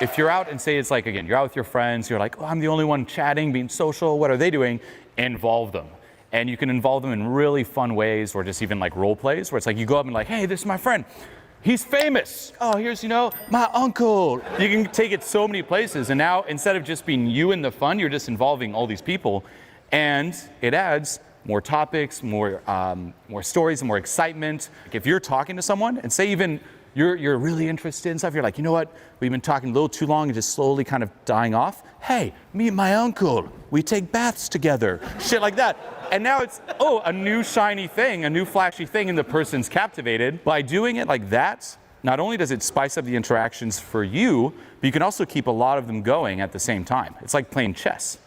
If you're out and say it's like, again, you're out with your friends, you're like, oh, I'm the only one chatting, being social, what are they doing? Involve them. And you can involve them in really fun ways, or just even like role plays where it's like you go up and like, hey, this is my friend. He's famous. Oh, here's, my uncle. You can take it so many places. And now instead of just being you in the fun, you're just involving all these people. And it adds more topics, more stories, and more excitement. If you're talking to someone and say even you're really interested in stuff, you're like, you know what, we've been talking a little too long and just slowly kind of dying off. Hey, meet my uncle. We take baths together. Shit like that. And now it's, a new shiny thing, a new flashy thing, and the person's captivated. By doing it like that, not only does it spice up the interactions for you, but you can also keep a lot of them going at the same time. It's like playing chess,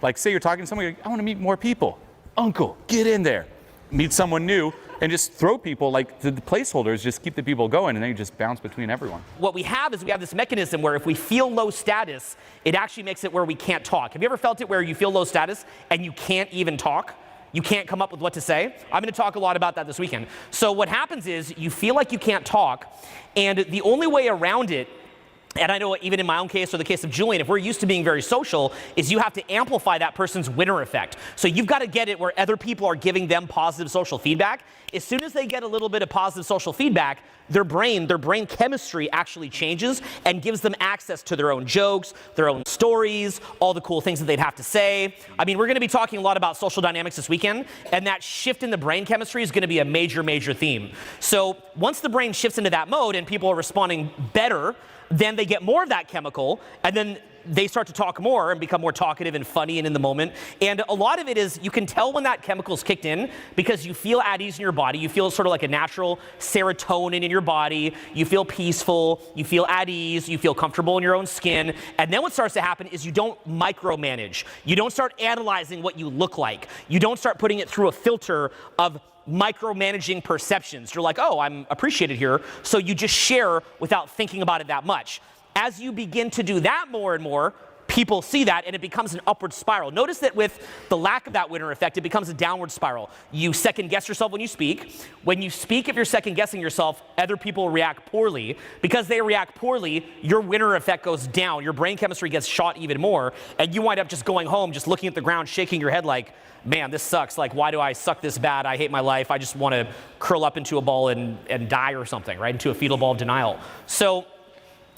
Like say you're talking to somebody, I want to meet more people. Uncle, get in there. Meet someone new, and just throw people, like the placeholders, just keep the people going, and then you just bounce between everyone. What we have is we have this mechanism where if we feel low status, it actually makes it where we can't talk. Have you ever felt it where you feel low status and you can't even talk? You can't come up with what to say? I'm going to talk a lot about that this weekend. So what happens is you feel like you can't talk, and the only way around it, and I know even in my own case or the case of Julien, if we're used to being very social, is you have to amplify that person's winner effect. So you've got to get it where other people are giving them positive social feedback. As soon as they get a little bit of positive social feedback, their brain chemistry actually changes and gives them access to their own jokes, their own stories, all the cool things that they'd have to say. I mean, we're going to be talking a lot about social dynamics this weekend, and that shift in the brain chemistry is going to be a major, major theme. So once the brain shifts into that mode and people are responding better, then they get more of that chemical, and then they start to talk more and become more talkative and funny and in the moment. And a lot of it is you can tell when that chemical's kicked in because you feel at ease in your body. You feel sort of like a natural serotonin in your body. You feel peaceful. You feel at ease. You feel comfortable in your own skin. And then what starts to happen is you don't micromanage. You don't start analyzing what you look like. You don't start putting it through a filter of micromanaging perceptions. You're like, oh, I'm appreciated here. So you just share without thinking about it that much. As you begin to do that more and more, people see that and it becomes an upward spiral. Notice that with the lack of that winner effect, it becomes a downward spiral. You second guess yourself when you speak. When you speak, if you're second guessing yourself, other people react poorly. Because they react poorly, your winner effect goes down. Your brain chemistry gets shot even more. And you wind up just going home, just looking at the ground, shaking your head like, man, this sucks. Like, why do I suck this bad? I hate my life. I just want to curl up into a ball and die or something, right? Into a fetal ball of denial. So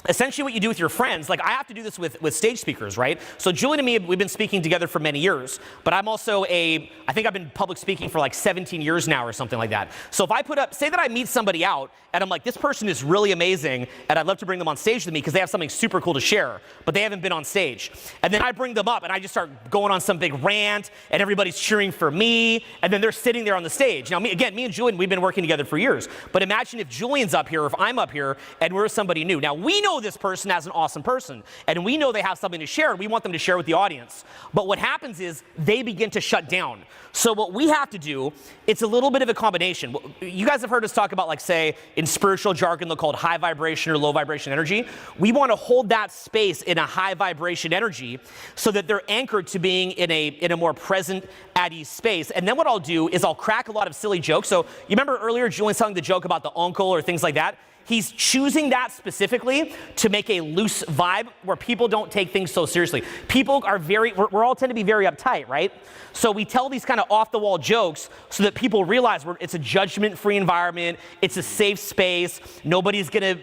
essentially what you do with your friends, like I have to do this with stage speakers, right? So Julien and me, we've been speaking together for many years, but I'm also I think I've been public speaking for like 17 years now or something like that. So if I say that I meet somebody out and I'm like, this person is really amazing and I'd love to bring them on stage with me because they have something super cool to share, but they haven't been on stage. And then I bring them up and I just start going on some big rant and everybody's cheering for me and then they're sitting there on the stage. Now, me and Julien, we've been working together for years, but imagine if Julien's up here, or if I'm up here and we're somebody new. Now, we know this person as an awesome person, and we know they have something to share, and we want them to share with the audience. But what happens is they begin to shut down. So what we have to do, it's a little bit of a combination. You guys have heard us talk about, like, say, in spiritual jargon, they're called high vibration or low vibration energy. We want to hold that space in a high vibration energy so that they're anchored to being in a more present, at ease space. And then what I'll do is I'll crack a lot of silly jokes. So you remember earlier Julien telling the joke about the uncle or things like that? He's choosing that specifically to make a loose vibe where people don't take things so seriously. People are we're all tend to be very uptight, right? So we tell these kind of off-the-wall jokes so that people realize it's a judgment-free environment, it's a safe space, nobody's gonna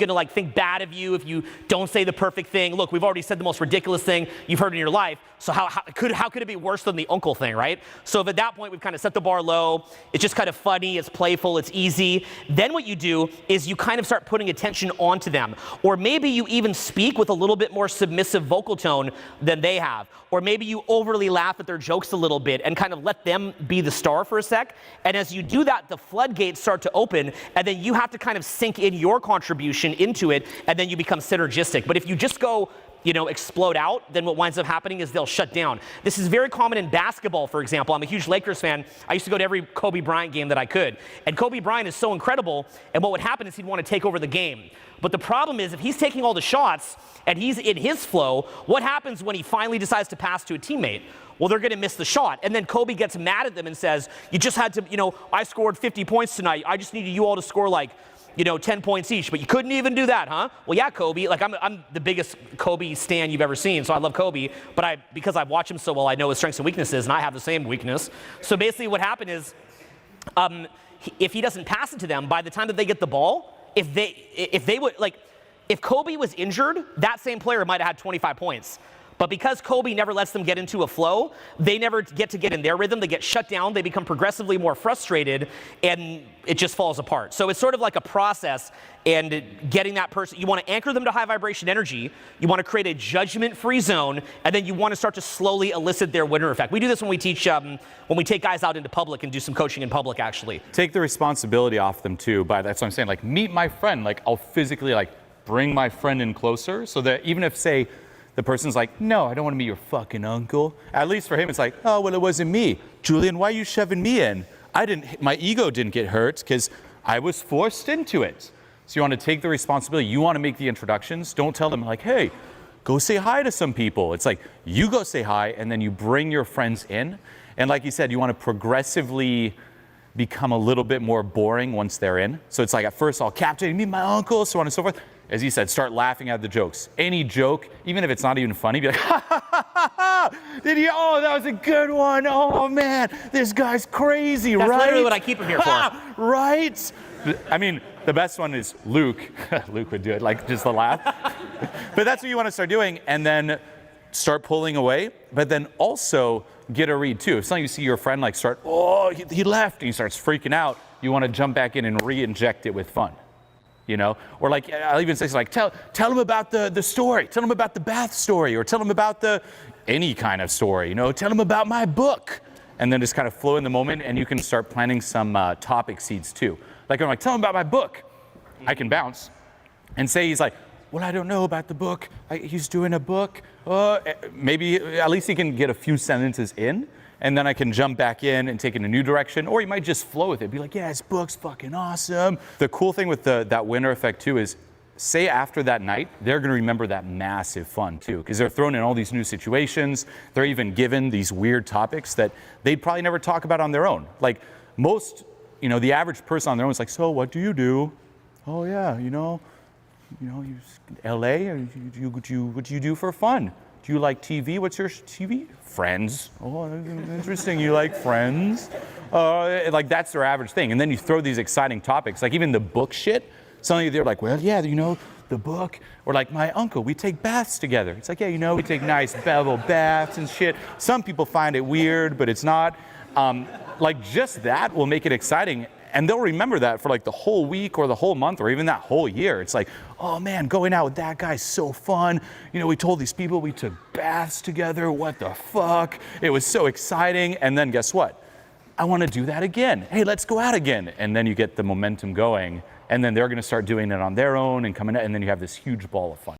like think bad of you if you don't say the perfect thing. Look, we've already said the most ridiculous thing you've heard in your life, so how could it be worse than the uncle thing, right? So if at that point we've kind of set the bar low, it's just kind of funny, it's playful, it's easy, then what you do is you kind of start putting attention onto them. Or maybe you even speak with a little bit more submissive vocal tone than they have. Or maybe you overly laugh at their jokes a little bit and kind of let them be the star for a sec. And as you do that, the floodgates start to open, and then you have to kind of sink in your contribution into it, and then you become synergistic. But if you just go explode out, then what winds up happening is they'll shut down. This is very common in basketball, for example. I'm a huge Lakers fan. I used to go to every Kobe Bryant game that I could. And Kobe Bryant is so incredible, and what would happen is he'd want to take over the game. But the problem is if he's taking all the shots and he's in his flow, what happens when he finally decides to pass to a teammate? Well, they're going to miss the shot. And then Kobe gets mad at them and says, you just had to, I scored 50 points tonight. I just needed you all to score like 10 points each, but you couldn't even do that, huh? Well, yeah, Kobe. Like, I'm the biggest Kobe stan you've ever seen, so I love Kobe. But because I've watched him so well, I know his strengths and weaknesses, and I have the same weakness. So basically, what happened is, if he doesn't pass it to them, by the time that they get the ball, if Kobe was injured, that same player might have had 25 points. But because Kobe never lets them get into a flow, they never get to get in their rhythm. They get shut down. They become progressively more frustrated, and it just falls apart. So it's sort of like a process, and getting that person, you want to anchor them to high vibration energy. You want to create a judgment-free zone, and then you want to start to slowly elicit their winner effect. We do this when we teach, when we take guys out into public and do some coaching in public, actually. Take the responsibility off them too. But that's what I'm saying. Like, meet my friend. Like, I'll physically bring my friend in closer, so that even if, say, the person's like, no, I don't want to meet your fucking uncle. At least for him, it's like, oh, well, it wasn't me. Julien, why are you shoving me in? My ego didn't get hurt because I was forced into it. So you want to take the responsibility. You want to make the introductions. Don't tell them like, hey, go say hi to some people. It's like, you go say hi, and then you bring your friends in. And like you said, you want to progressively become a little bit more boring once they're in. So it's like, at first, I'll captivate, meet my uncle, so on and so forth. As he said, start laughing at the jokes. Any joke, even if it's not even funny, be like, ha, ha, ha, ha, ha. Did you? Oh, that was a good one. Oh, man, this guy's crazy, right? That's literally what I keep him here for. Right? I mean, the best one is Luke. Luke would do it, like just the laugh. But that's what you want to start doing, and then start pulling away, but then also get a read too. If something you see your friend like he left, and he starts freaking out, you want to jump back in and re-inject it with fun. Or like, I'll even say like, tell them about the story, tell them about the bath story, or tell them about any kind of story, tell them about my book, and then just kind of flow in the moment, and you can start planting some topic seeds too. Like, I'm like, tell them about my book. I can bounce and say, he's like, well, I don't know about the book. He's doing a book. Maybe at least he can get a few sentences in, and then I can jump back in and take it in a new direction, or you might just flow with it. Be like, yeah, his book's fucking awesome. The cool thing with that winner effect too is, say after that night, they're gonna remember that massive fun too, because they're thrown in all these new situations. They're even given these weird topics that they'd probably never talk about on their own. Like most, the average person on their own is like, so what do you do? Oh yeah, you LA, or what do you do for fun? Do you like TV? What's your TV? Friends. Oh, interesting. You like Friends? Like that's their average thing. And then you throw these exciting topics, like even the book shit. Suddenly they're like, well, yeah, the book. Or like my uncle, we take baths together. It's like, yeah, we take nice bevel baths and shit. Some people find it weird, but it's not. Like just that will make it exciting. And they'll remember that for like the whole week or the whole month or even that whole year. It's like, oh man, going out with that guy's so fun. We told these people we took baths together. What the fuck? It was so exciting. And then guess what? I want to do that again. Hey, let's go out again. And then you get the momentum going. And then they're going to start doing it on their own and coming out. And then you have this huge ball of fun.